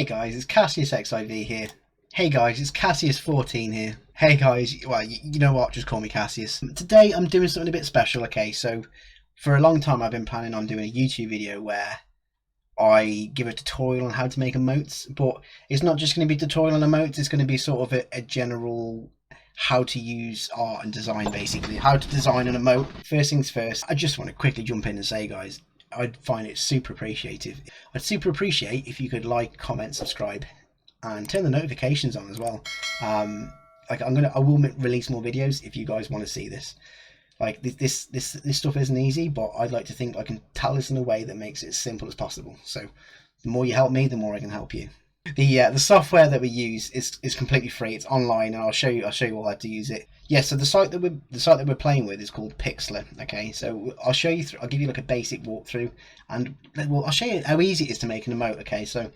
Hey guys, it's Cassius XIV here. Hey guys, it's Cassius14 here. Hey guys, well, you know what, just call me Cassius. Today I'm doing something a bit special, okay? So, for a long time I've been planning on doing a YouTube video where I give a tutorial on how to make emotes, but it's not just going to be a tutorial on emotes, it's going to be sort of a general how to use art and design, basically. How to design an emote. First things first, I just want to quickly jump in and say, guys, I'd find it super appreciative. I'd super appreciate if you could like, comment, subscribe, and turn the notifications on as well. Like I will release more videos if you guys want to see this. Like this stuff isn't easy, but I'd like to think I can tell this in a way that makes it as simple as possible. So the more you help me, the more I can help you. The software that we use is completely free. It's online, and I'll show you all how to use it. Yeah, so the site that we're playing with is called Pixlr. Okay, so I'll show you. I'll give you like a basic walkthrough, and well, I'll show you how easy it is to make an emote. Okay, so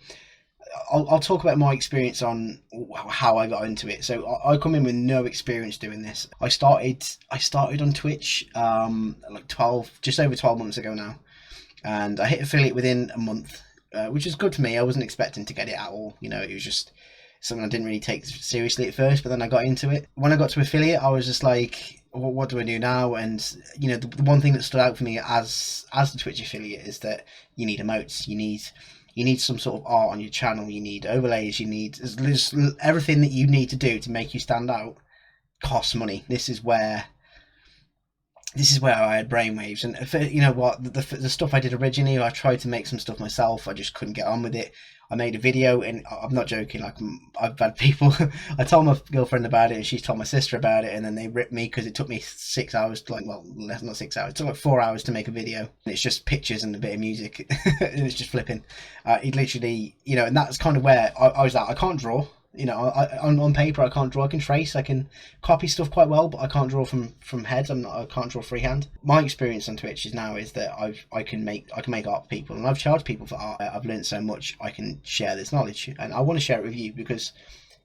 I'll talk about my experience on how I got into it. So I come in with no experience doing this. I started on Twitch like just over 12 months ago now, and I hit affiliate within a month. Which is good for me. I wasn't expecting to get it at all. You know, it was just something I didn't really take seriously at first, but then I got into it. When I got to affiliate, I was just like, what do I do now? And you know, the one thing that stood out for me as the Twitch affiliate is that you need emotes. You need some sort of art on your channel. You need overlays. You need everything that you need to do to make you stand out costs money. This is where I had brainwaves, and you know what, the stuff I did originally, I tried to make some stuff myself. I just couldn't get on with it. I made a video, and I'm not joking. Like, I've had people. I told my girlfriend about it, and she told my sister about it, and then they ripped me because it took me 6 hours to not 6 hours. It took like 4 hours to make a video, and it's just pictures and a bit of music, and it's just flipping. It literally, you know, and that's kind of where I was at. I can't draw. You know, on paper I can't draw. I can trace, I can copy stuff quite well, but I can't draw from head. I can't draw freehand. My experience on Twitch is that I can make art for people, and I've charged people for art. I've learned so much. I can share this knowledge, and I want to share it with you because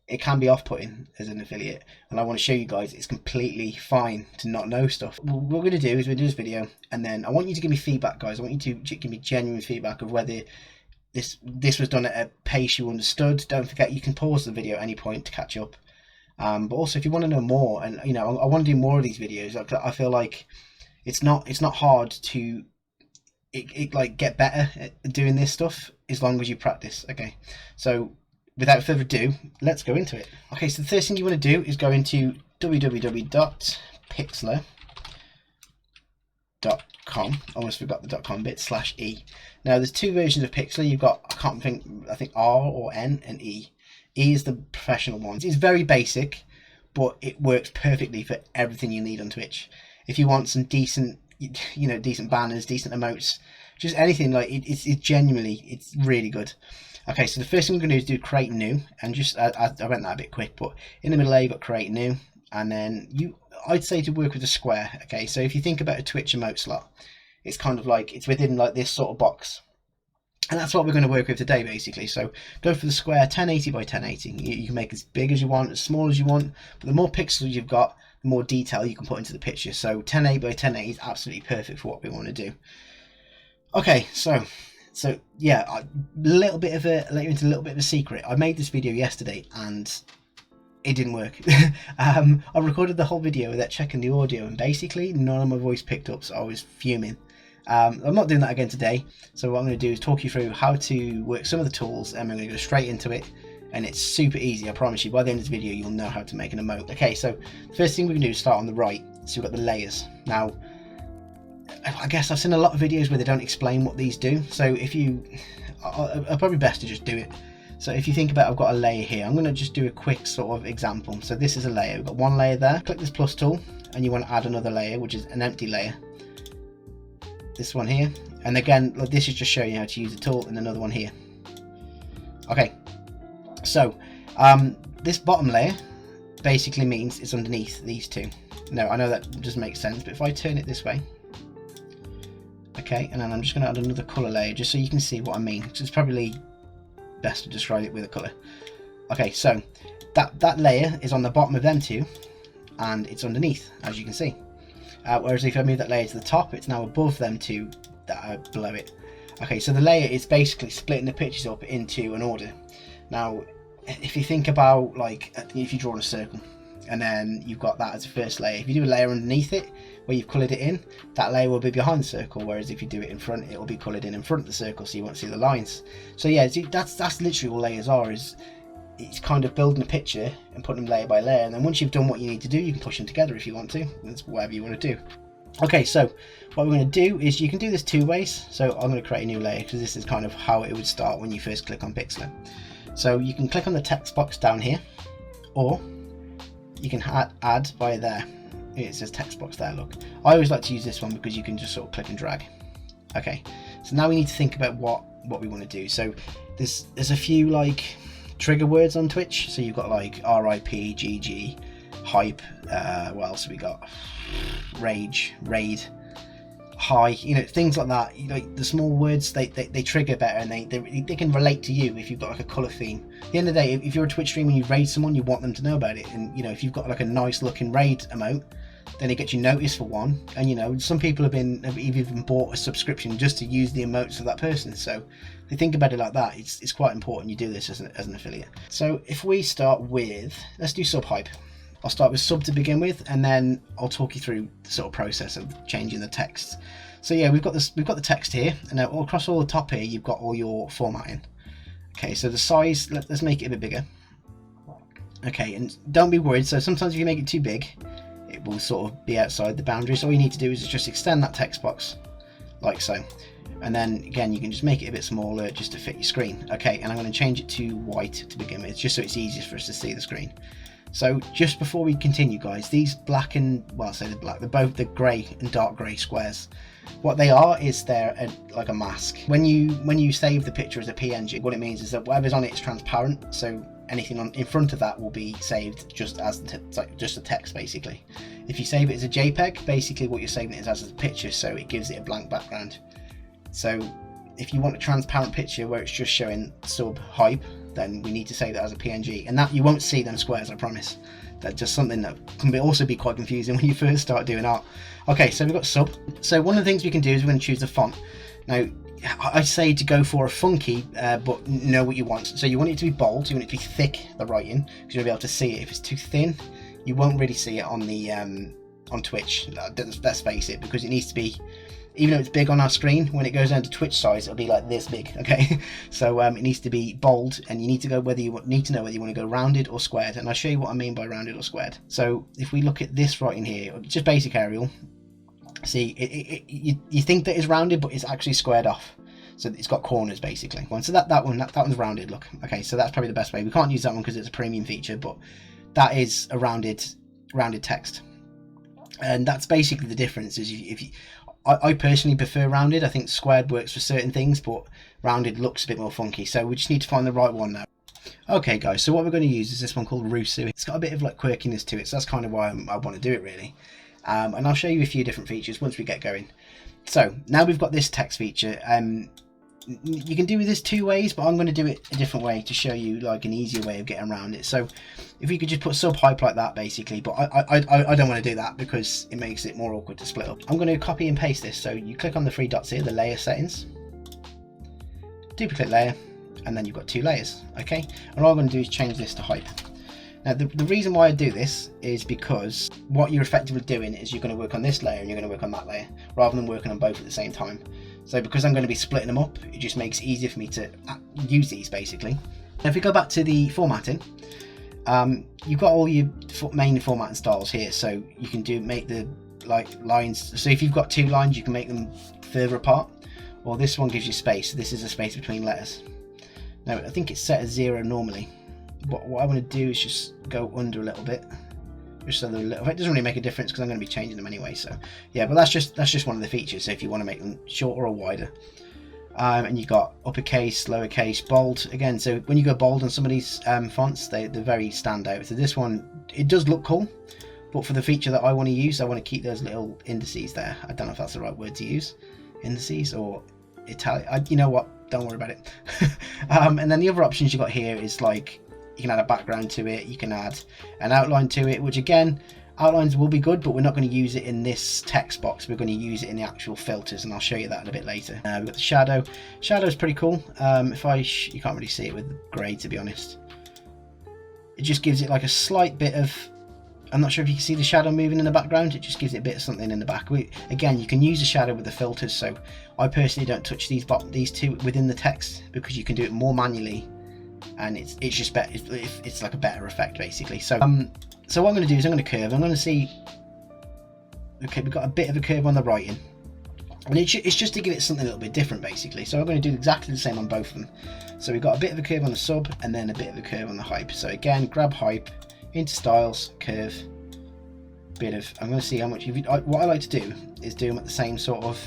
it can be off-putting as an affiliate, and I want to show you guys it's completely fine to not know stuff. What we're going to do is we'll do this video, and then I want you to give me feedback, guys. I want you to give me genuine feedback of whether this was done at a pace you understood. Don't forget, you can pause the video at any point to catch up. But also, if you want to know more, and you know, I want to do more of these videos. I feel like it's not hard to like get better at doing this stuff as long as you practice. Okay, so without further ado, let's go into it. Okay, so the first thing you want to do is go into www.pixlr.com. Almost forgot the .com bit /e. Now there's two versions of Pixlr. You've got, I think R or N and E. E is the professional one. It's very basic, but it works perfectly for everything you need on Twitch. If you want some decent, decent banners, decent emotes, just anything, like it's genuinely, it's really good. Okay, so the first thing we're going to do is do create new, and just I went that a bit quick, but in the middle there you've got create new, and then I'd say to work with a square. Okay, so if you think about a Twitch emote slot, it's kind of like it's within like this sort of box, and that's what we're going to work with today, basically. So go for the square, 1080 by 1080. You can make as big as you want, as small as you want, but the more pixels you've got, the more detail you can put into the picture. So 1080 by 1080 is absolutely perfect for what we want to do. Okay, so yeah, let you into a little bit of a secret. I made this video yesterday and it didn't work. I recorded the whole video without checking the audio, and basically none of my voice picked up, so I was fuming. I'm not doing that again today, so what I'm going to do is talk you through how to work some of the tools, and we're going to go straight into it, and it's super easy. I promise you, by the end of this video you'll know how to make an emote. Okay, so the first thing we can do is start on the right. So we've got the layers. Now I guess I've seen a lot of videos where they don't explain what these do, so if you are probably best to just do it. So if you think about, I've got a layer here. I'm going to just do a quick sort of example. So this is a layer. We've got one layer there. Click this plus tool, and you want to add another layer, which is an empty layer. This one here. And again, this is just showing you how to use the tool, and another one here. Okay. So this bottom layer basically means it's underneath these two. Now, I know that doesn't make sense, but if I turn it this way. Okay, and then I'm just going to add another color layer just so you can see what I mean. So it's probably best to describe it with a color. Okay, so that layer is on the bottom of them two, and it's underneath, as you can see. Whereas if I move that layer to the top, it's now above them two that are below it. Okay, so the layer is basically splitting the pictures up into an order. Now, if you think about, like, if you draw a circle and then you've got that as a first layer, if you do a layer underneath it where you've coloured it in, that layer will be behind the circle, whereas if you do it in front, it will be coloured in front of the circle, so you won't see the lines. So yeah, that's literally all layers are, is it's kind of building a picture and putting them layer by layer, and then once you've done what you need to do, you can push them together if you want to. That's whatever you want to do. Okay, so what we're going to do is, you can do this two ways. So I'm going to create a new layer because this is kind of how it would start when you first click on Pixlr. So you can click on the text box down here, or you can add via there. It says text box there, look. I always like to use this one because you can just sort of click and drag. Okay, so now we need to think about what we want to do. So there's a few like trigger words on Twitch. So you've got like RIP, GG, hype, what else have we got? Rage, raid, high, you know, things like that. Like the small words, they trigger better, and they can relate to you if you've got like a colour theme. At the end of the day, if you're a Twitch streamer and you raid someone, you want them to know about it. And you know, if you've got like a nice looking raid emote, then it gets you noticed for one. And you know, some people have even bought a subscription just to use the emotes of that person. So if you think about it like that, it's quite important you do this as an affiliate. So if we start with, let's do Subhype. I'll start with sub to begin with, and then I'll talk you through the sort of process of changing the text. So yeah, we've got the text here, and now all across all the top here, you've got all your formatting. Okay, so the size, let's make it a bit bigger. Okay, and don't be worried. So sometimes if you make it too big, it will sort of be outside the boundaries. All you need to do is just extend that text box, like so. And then again, you can just make it a bit smaller just to fit your screen. Okay, and I'm going to change it to white to begin with, just so it's easier for us to see the screen. So just before we continue, guys, these black and, well, I say the black, they're both the grey and dark grey squares. What they are is they're like a mask. When you save the picture as a PNG, what it means is that whatever's on it is transparent. So anything in front of that will be saved just as just the text, basically. If you save it as a JPEG, basically what you're saving it as a picture, so it gives it a blank background. So if you want a transparent picture where it's just showing Subhype, then we need to save that as a PNG, and that you won't see them squares, I promise. That's just something that can also be quite confusing when you first start doing art. Okay, so we've got sub. So one of the things we can do is we're going to choose the font. Now, I say to go for a funky, but know what you want. So you want it to be bold, you want it to be thick, the writing, because you'll be able to see it. If it's too thin, you won't really see it on the on Twitch. Let's face it, because it needs to be, even though it's big on our screen, when it goes down to Twitch size, it'll be like this big, okay? So it needs to be bold, and you need to know whether you want to go rounded or squared, and I'll show you what I mean by rounded or squared. So if we look at this writing here, just basic Arial, see, you think that it's rounded, but it's actually squared off. So it's got corners, basically. So that one's rounded, look. Okay, so that's probably the best way. We can't use that one because it's a premium feature, but that is a rounded text. And that's basically the difference. Is I personally prefer rounded. I think squared works for certain things, but rounded looks a bit more funky. So we just need to find the right one now. Okay, guys, so what we're going to use is this one called Rusu. It's got a bit of like quirkiness to it, so that's kind of why I want to do it, really. And I'll show you a few different features once we get going. So now we've got this text feature. You can do this two ways, but I'm going to do it a different way to show you like an easier way of getting around it. So if you could just put Subhype like that, basically, but I don't want to do that because it makes it more awkward to split up. I'm going to copy and paste this. So you click on the three dots here, the layer settings, duplicate layer, and then you've got two layers. Okay, and all I'm going to do is change this to hype. Now the reason why I do this is because what you're effectively doing is you're going to work on this layer and you're going to work on that layer rather than working on both at the same time. So because I'm going to be splitting them up, it just makes it easier for me to use these, basically. Now if we go back to the formatting, you've got all your main formatting styles here. So you can make the lines. So if you've got two lines, you can make them further apart, or this one gives you space. So this is a space between letters. Now I think it's set as 0 normally, but what I want to do is just go under a little bit, just so they're a little. It doesn't really make a difference because I'm going to be changing them anyway. So yeah, but that's just one of the features. So if you want to make them shorter or wider, and you've got uppercase, lowercase, bold again. So when you go bold on some of these fonts, they're very standout. So this one, it does look cool, but for the feature that I want to use, I want to keep those little indices there. I don't know if that's the right word to use, indices or Italian. You know what? Don't worry about it. And then the other options you got here is like, you can add a background to it, you can add an outline to it, which again, Outlines will be good, but we're not going to use it in this text box. We're going to use it in the actual filters, and I'll show you that in a bit later. We've got the shadow. Shadow is pretty cool. You can't really see it with the grey, to be honest. It just gives it like a slight bit of, I'm not sure if you can see the shadow moving in the background. It just gives it a bit of something in the back. Again, you can use the shadow with the filters. So I personally don't touch these two within the text, because you can do it more manually, and it's just better. It's like a better effect, basically. So so what I'm going to do is I'm going to curve. I'm going to see. Okay, we've got a bit of a curve on the writing, and it's just to give it something a little bit different, basically. So I'm going to do exactly the same on both of them. So we've got a bit of a curve on the sub, and then a bit of a curve on the hype. So again, grab hype, into styles, curve, bit of. I'm going to see how much. What I like to do is do them at the same sort of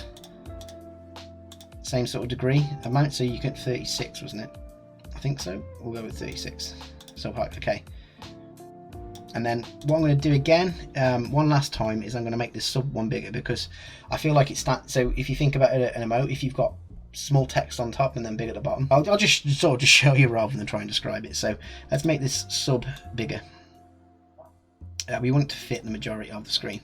degree amount. So you get 36, wasn't it? I think so. We'll go with 36. Subhype. Okay. And then what I'm going to do again, one last time, is I'm going to make this sub one bigger, because I feel like it's that. So if you think about an emote, if you've got small text on top and then big at the bottom, I'll just sort of just show you rather than try and describe it. So let's make this sub bigger. We want it to fit the majority of the screen.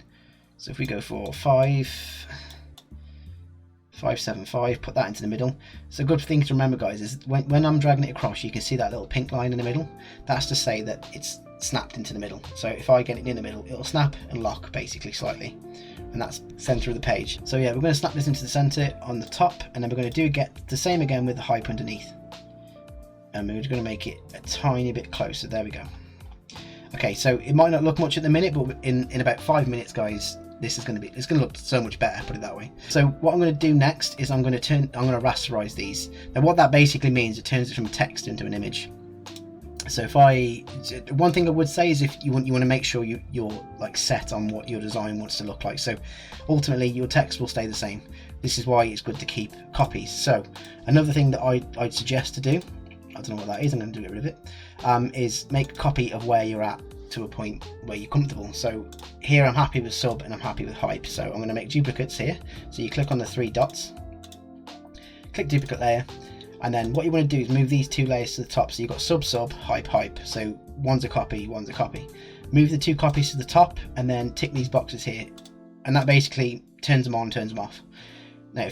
So if we go for 575, put that into the middle. So a good thing to remember, guys, is when I'm dragging it across, you can see that little pink line in the middle. That's to say that it's snapped into the middle. So if I get it in the middle, it'll snap and lock basically slightly, and that's center of the page. So yeah, we're going to snap this into the center on the top, and then we're going to get the same again with the hype underneath, and we're going to make it a tiny bit closer. There we go. Okay, so it might not look much at the minute, but in about 5 minutes, guys, it's going to look so much better, put it that way. So what I'm going to do next is I'm going to rasterize these. Now what that basically means, it turns it from text into an image. So one thing I would say is, if you want to make sure you're like set on what your design wants to look like. So ultimately your text will stay the same. This is why it's good to keep copies. So another thing that I'd suggest to do, I don't know what that is, I'm going to get rid of it, is make a copy of where you're at to a point where you're comfortable. So here I'm happy with sub and I'm happy with hype. So I'm going to make duplicates here. So you click on the 3 dots, click duplicate layer, and then what you want to do is move these 2 layers to the top. So you've got sub, hype. So one's a copy, one's a copy. Move the 2 copies to the top, and then tick these boxes here, and that basically turns them on, turns them off. Now,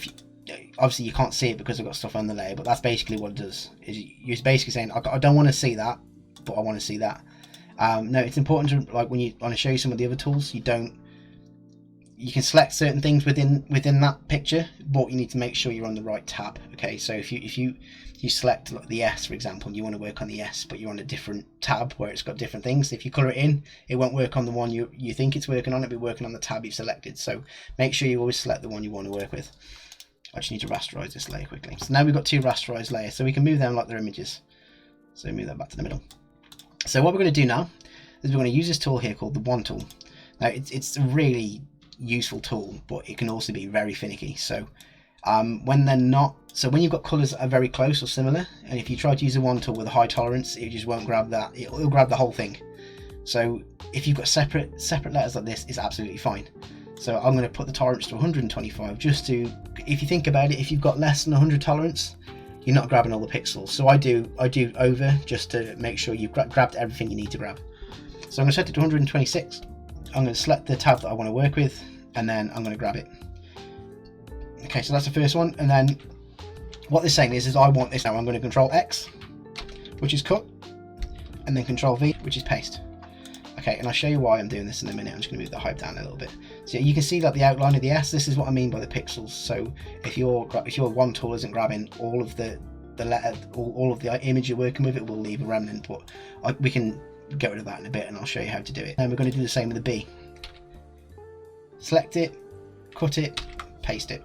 obviously you can't see it because I've got stuff on the layer, but that's basically what it does. Is you're basically saying, I don't want to see that, but I want to see that. No, it's important to, like, when you want to show you some of the other tools, you can select certain things within that picture, but you need to make sure you're on the right tab. Okay, so if you select like the S, for example, and you want to work on the S, but you're on a different tab where it's got different things, if you color it in, it won't work on the one you think it's working on. It'll be working on the tab you've selected. So make sure you always select the one you want to work with. I just need to rasterize this layer quickly. So now we've got 2 rasterized layers, so we can move them like they're images. So move that back to the middle. So what we're going to do now is we're going to use this tool here called the One tool. Now it's a really useful tool, but it can also be very finicky. So when you've got colors that are very close or similar, and if you try to use a One tool with a high tolerance, it just won't grab that. It'll grab the whole thing. So if you've got separate letters like this, it's absolutely fine. So I'm going to put the tolerance to 125, just to, if you think about it, if you've got less than 100 tolerance, you're not grabbing all the pixels. So I do over, just to make sure you've grabbed everything you need to grab. So I'm going to set it to 126. I'm going to select the tab that I want to work with, and then I'm going to grab it. Okay, so that's the first one. And then what this saying is I want this now. I'm going to Control X, which is cut, and then Control V, which is paste. Okay, and I'll show you why I'm doing this in a minute. I'm just going to move the hype down a little bit. So you can see that the outline of the S, this is what I mean by the pixels. So if your One tool isn't grabbing all of the letter, all of the image you're working with, it will leave a remnant, but we can get rid of that in a bit, and I'll show you how to do it. And we're going to do the same with the B. Select it, cut it, paste it.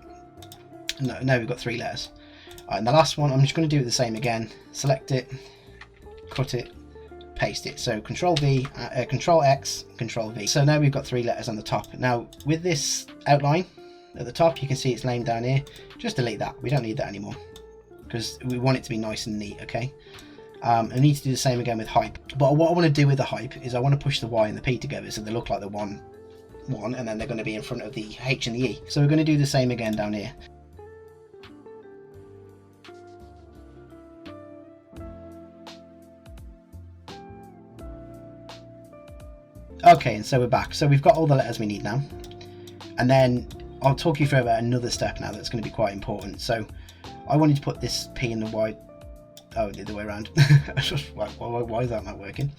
Now we've got 3 letters. And the last one, I'm just going to do the same again. Select it, cut it, paste it. So Control V, Control X, Control V. So now we've got 3 letters on the top. Now with this outline at the top, you can see it's laying down here. Just delete that. We don't need that anymore because we want it to be nice and neat. Okay. I need to do the same again with hype. But what I want to do with the hype is I want to push the Y and the P together so they look like the one, and then they're going to be in front of the H and the E. So we're going to do the same again down here. Okay, and so we're back. So we've got all the letters we need now. And then I'll talk you through about another step now that's going to be quite important. So I wanted to put this P in the Y. Oh, the other way around. Why is that not working?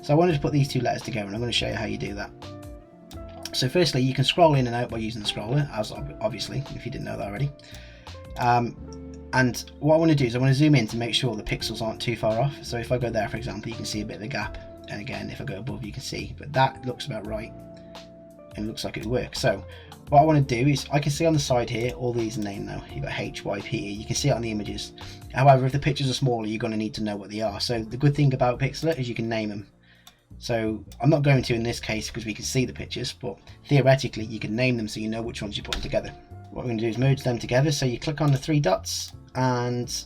So I wanted to put these two letters together, and I'm going to show you how you do that. So firstly, you can scroll in and out by using the scroller, as obviously, if you didn't know that already. And what I want to do is I want to zoom in to make sure the pixels aren't too far off. So if I go there, for example, you can see a bit of a gap. And again, if I go above, you can see, but that looks about right. And it looks like it works. So what I want to do is, I can see on the side here, all these are named now. You've got H, Y, P, E. You can see it on the images. However, if the pictures are smaller, you're going to need to know what they are. So the good thing about Pixlr is you can name them. So I'm not going to in this case because we can see the pictures, but theoretically you can name them so you know which ones you're putting together. What we're going to do is merge them together. So you click on the three dots and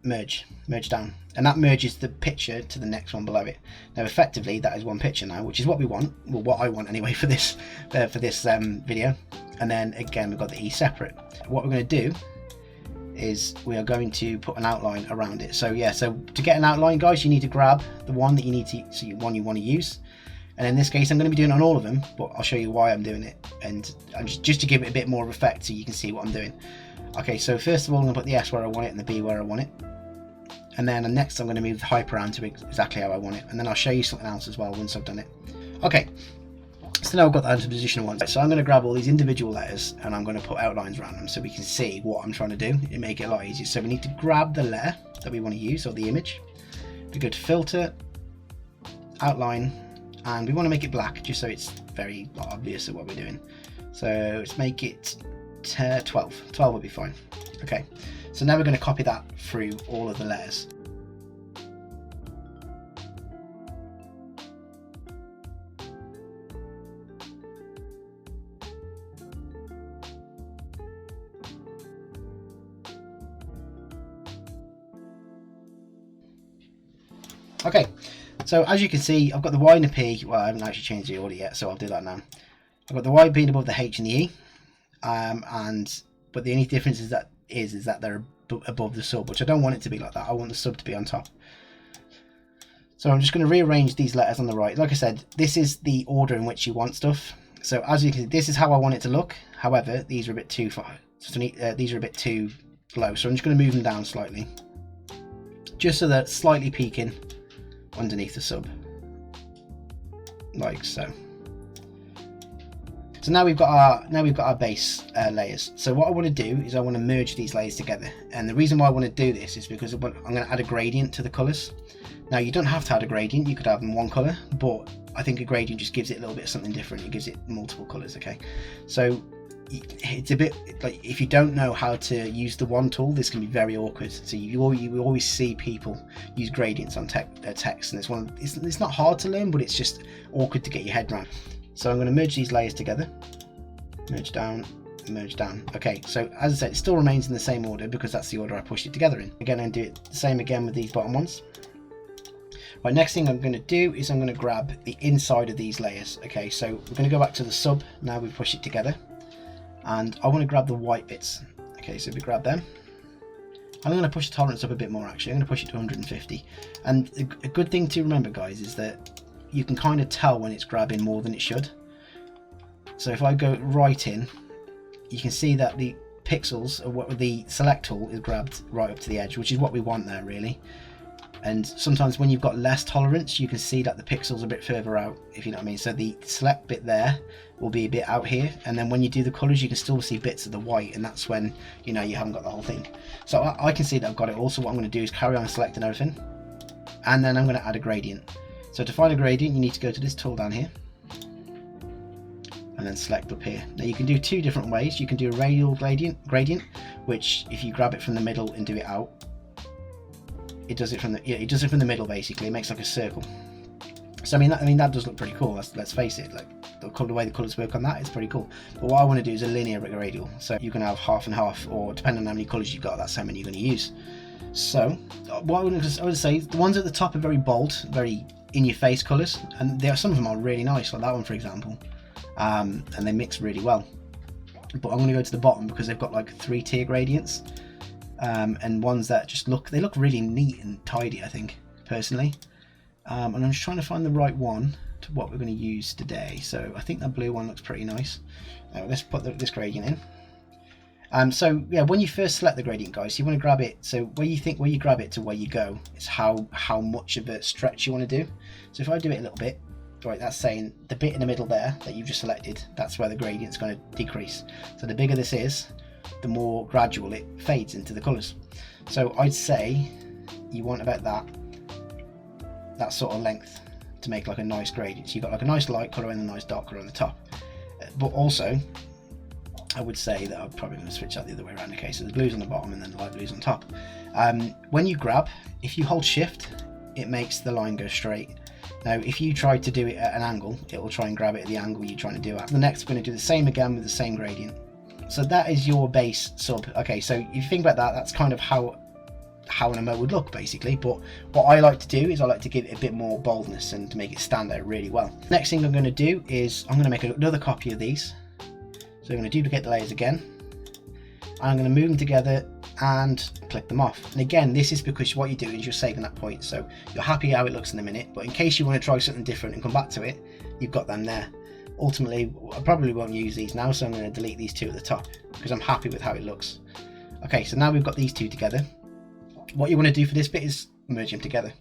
merge down, and that merges the picture to the next one below it. Now effectively that is one picture now, which is what we want, well what I want anyway for this video. And then again we've got the E separate. What we're going to do is we are going to put an outline around it. So yeah, so to get an outline, guys, you need to grab the one that you need to, so one you want to use. And in this case, I'm going to be doing it on all of them, but I'll show you why I'm doing it, and just to give it a bit more of effect so you can see what I'm doing. Okay, so first of all, I'm going to put the S where I want it and the B where I want it. And then next I'm going to move the hype around to exactly how I want it. And then I'll show you something else as well once I've done it. Okay, so now I've got that into position once. So I'm going to grab all these individual letters and I'm going to put outlines around them so we can see what I'm trying to do and make it a lot easier. So we need to grab the letter that we want to use, or the image. We go to filter, outline, and we want to make it black just so it's very obvious of what we're doing. So let's make it 12 will be fine. Okay, so now we're going to copy that through all of the letters. Okay, so as you can see, I've got the Y and the P. Well, I haven't actually changed the order yet, so I'll do that now. I've got the Y being above the H and the E, but the only difference is that they're above the sub, which I don't want it to be like that. I want the sub to be on top. So I'm just going to rearrange these letters on the right. Like I said, this is the order in which you want stuff. So as you can see, this is how I want it to look. However, these are a bit too far. These are a bit too low, so I'm just going to move them down slightly, just so they're slightly peaking underneath the sub, like so. So now we've got our base layers. So what I want to do is I want to merge these layers together, and the reason why I want to do this is because I'm going to add a gradient to the colors. Now you don't have to add a gradient, you could have them one color, but I think a gradient just gives it a little bit of something different. It gives it multiple colors. Okay, so it's a bit like, if you don't know how to use the one tool, this can be very awkward. So you always see people use gradients on text, and it's not hard to learn, but it's just awkward to get your head around. So I'm going to merge these layers together, merge down, merge down. Okay, so as I said, it still remains in the same order because that's the order I pushed it together in. Again, I'm going to do it the same again with these bottom ones. Right, next thing I'm going to do is I'm going to grab the inside of these layers. Okay, so we're going to go back to the sub. Now we push it together, and I want to grab the white bits. Okay, so we grab them. I'm going to push the tolerance up a bit more actually. I'm going to push it to 150. And a good thing to remember, guys, is that you can kind of tell when it's grabbing more than it should. So if I go right in, you can see that the pixels, or what the select tool, is grabbed right up to the edge, which is what we want there really. And sometimes when you've got less tolerance, you can see that the pixels are a bit further out, if you know what I mean. So the select bit there will be a bit out here, and then when you do the colors, you can still see bits of the white, and that's when you know you haven't got the whole thing. So I can see that I've got it all. So what I'm going to do is carry on selecting everything, and then I'm going to add a gradient. So to find a gradient, you need to go to this tool down here and then select up here. Now you can do two different ways. You can do a radial gradient, which if you grab it from the middle and do it out, it does it from the middle basically. It makes like a circle. So I mean that does look pretty cool. Let's face it, like the way the colours work on that is pretty cool. But what I want to do is a linear radial. So you can have half and half, or depending on how many colours you've got, that's how many you're going to use. So what I would say, the ones at the top are very bold, very in-your-face colours, and some of them are really nice, like that one for example, and they mix really well. But I'm going to go to the bottom because they've got like 3-tier gradients, and ones that just look really neat and tidy, I think personally. And I'm just trying to find the right one to what we're going to use today. So I think that blue one looks pretty nice. Let's put this gradient in. So yeah, when you first select the gradient, guys, you want to grab it. So where you grab it to where you go, it's how much of a stretch you want to do. So if I do it a little bit, right, that's saying the bit in the middle there that you've just selected, that's where the gradient's going to decrease. So the bigger this is, the more gradual it fades into the colours. So I'd say you want about that sort of length to make like a nice gradient. So you've got like a nice light colour and a nice dark colour on the top. But also, I would say that I'm probably going to switch that the other way around. Okay, so the blue's on the bottom and then the light blue's on top. When you grab, if you hold shift, it makes the line go straight. Now if you try to do it at an angle, it will try and grab it at the angle you're trying to do it. The next we're going to do the same again with the same gradient. So that is your base sub. Okay, so if you think about that, that's kind of how an emote would look basically. But what I like to do is I like to give it a bit more boldness and to make it stand out really well. Next thing I'm going to do is I'm going to make another copy of these. So I'm going to duplicate the layers again. I'm going to move them together and click them off. And again, this is because what you do is you're saving that point. So you're happy how it looks in a minute, but in case you want to try something different and come back to it, you've got them there. Ultimately, I probably won't use these now, so I'm going to delete these two at the top because I'm happy with how it looks. Okay, so now we've got these two together. What you want to do for this bit is merge them together.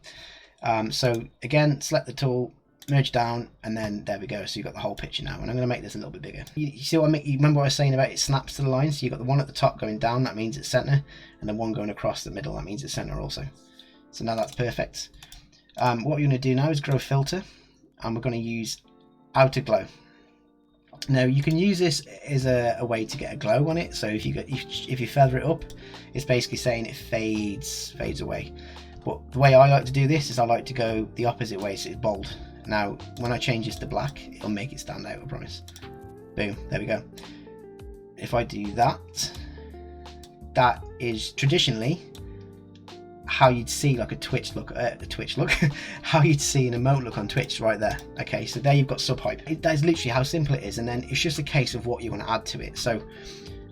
So again, select the tool, merge down, and then there we go. So you've got the whole picture now, and I'm going to make this a little bit bigger. You see what I mean? You remember what I was saying about it snaps to the line? So you've got the one at the top going down, that means it's center, and the one going across the middle, that means it's center also. So now that's perfect. What we're going to do now is grow filter, and we're going to use outer glow. Now you can use this as a way to get a glow on it. So if you feather it up, it's basically saying it fades away. But the way I like to do this is I like to go the opposite way, so it's bold. Now when I change this to black, it'll make it stand out, I promise. Boom, there we go. If I do that, that is traditionally how you'd see like a Twitch look, how you'd see an emote look on Twitch right there. Okay, so there you've got Subhype. That is literally how simple it is, and then it's just a case of what you want to add to it. So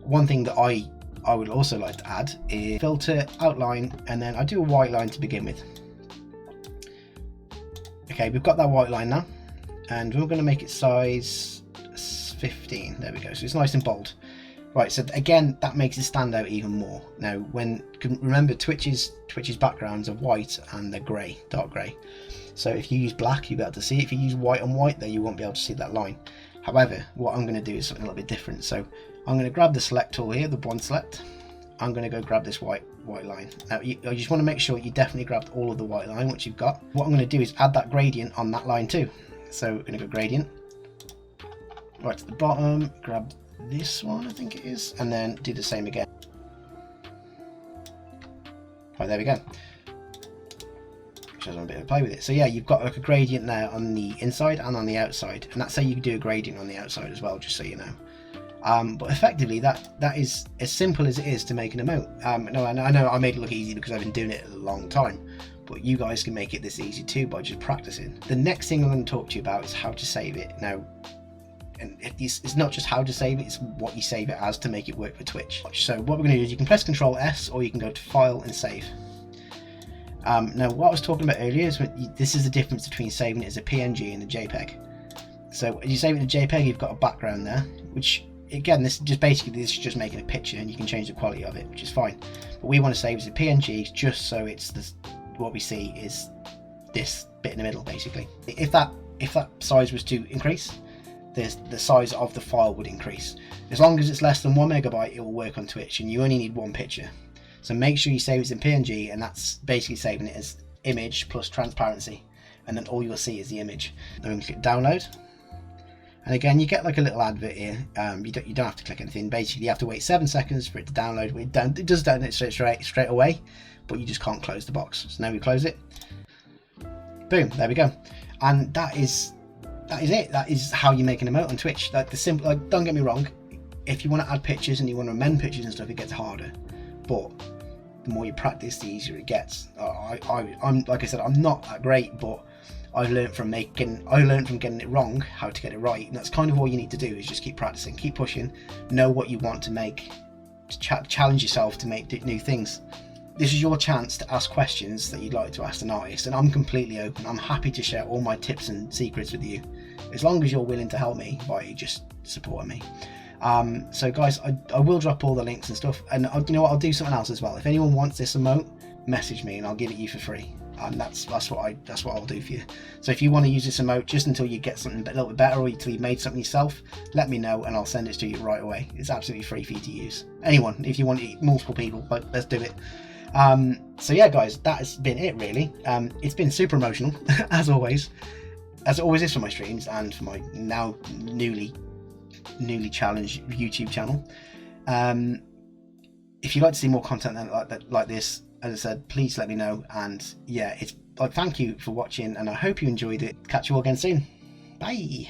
one thing that I would also like to add is filter, outline, and then I do a white line to begin with. Okay, we've got that white line now, and we're going to make it size 15. There we go, so it's nice and bold. Right, so again, that makes it stand out even more. Now, remember Twitch's backgrounds are white and they're grey, dark grey. So if you use black, you'll be able to see it. If you use white on white, then you won't be able to see that line. However, what I'm going to do is something a little bit different. So I'm going to grab the select tool here, the bond select. I'm going to go grab this white line. Now, I just want to make sure you definitely grabbed all of the white line, which you've got. What I'm going to do is add that gradient on that line too. So we're going to go gradient, right to the bottom, grab this one, I think it is, and then do the same again. Right, there we go. Shows a bit of play with it. So yeah, you've got like a gradient there on the inside and on the outside, and that's how you can do a gradient on the outside as well, just so you know. But effectively, that is as simple as it is to make an emote. No, I know I made it look easy because I've been doing it a long time, but you guys can make it this easy too by just practicing. The next thing I'm going to talk to you about is how to save it. Now, and it's not just how to save it, it's what you save it as to make it work for Twitch. So what we're going to do is you can press Ctrl S, or you can go to File and Save. Now what I was talking about earlier is this is the difference between saving it as a PNG and a JPEG. So when you save it in a JPEG, you've got a background there, which again, this is just making a picture, and you can change the quality of it, which is fine. But we want to save it as a PNG just so it's what we see is this bit in the middle basically. If that size was to increase, the size of the file would increase. As long as it's less than 1 megabyte, it will work on Twitch, and you only need one picture. So make sure you save it in PNG, and that's basically saving it as image plus transparency, and then all you'll see is the image. Then we can click download, and again you get like a little advert here. You don't have to click anything. Basically you have to wait 7 seconds for it to download. It does download straight away, but you just can't close the box. So now we close it. Boom, there we go. And that is it. That is how you make an emote on Twitch. Like don't get me wrong, if you want to add pictures and you want to amend pictures and stuff, it gets harder, but the more you practice, the easier it gets. I'm like I said, I'm not that great, but I've learned from getting it wrong how to get it right, and that's kind of all you need to do, is just keep practicing, keep pushing, know what you want to make, challenge yourself to make new things. this is your chance to ask questions that you'd like to ask an artist, and I'm completely open. I'm happy to share all my tips and secrets with you, as long as you're willing to help me by just supporting me. So guys, I will drop all the links and stuff, and you know what, I'll do something else as well. If anyone wants this emote, message me and I'll give it you for free. And that's what I'll do for you. So if you want to use this emote just until you get something a little bit better, or until you've made something yourself, let me know and I'll send it to you right away. It's absolutely free for you to use. Anyone, if you want it, multiple people, but let's do it. So yeah guys, that has been it really. It's been super emotional as always is for my streams and for my now newly challenged YouTube channel. If you'd like to see more content like this, as I said, please let me know. And yeah, thank you for watching, and I hope you enjoyed it. Catch you all again soon. Bye.